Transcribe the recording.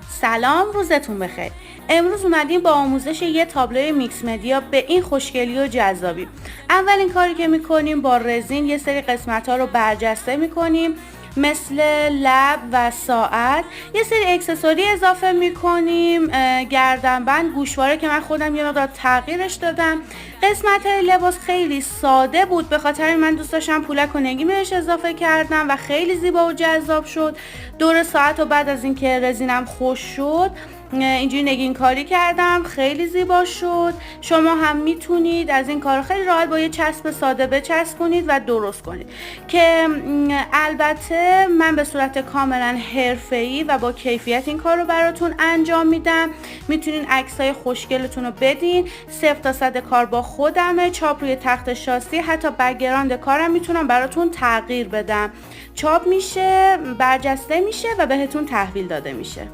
سلام، روزتون بخیر. امروز اومدیم با آموزش یه تابلوی میکس مدیا به این خوشگلی و جذابی. اولین کاری که میکنیم با رزین یه سری قسمت ها رو برجسته میکنیم، مثل لب و ساعت. یه سری اکسسوری اضافه میکنیم، گردنبند، گوشواره که من خودم یه مقدار تغییرش دادم. قسمت لباس خیلی ساده بود، به خاطر من دوست داشتم پولک و نگین بهش اضافه کردم و خیلی زیبا و جذاب شد. دور ساعت و بعد از اینکه رزینم خوش شد اینجوری نگین کاری کردم، خیلی زیبا شد. شما هم میتونید از این کار خیلی راحت با یه چسب ساده بچسبونید و درست کنید که البته من به صورت کاملا حرفه‌ای و با کیفیت این کار رو براتون انجام میدم. میتونین عکسای خوشگلتون رو بدین. 0 تا 100 کار با خودمه، چاپ روی تخت شاسی، حتی بک‌گراند کارم میتونم براتون تغییر بدم. چاپ میشه، برجسته میشه و بهتون تحویل داده میشه.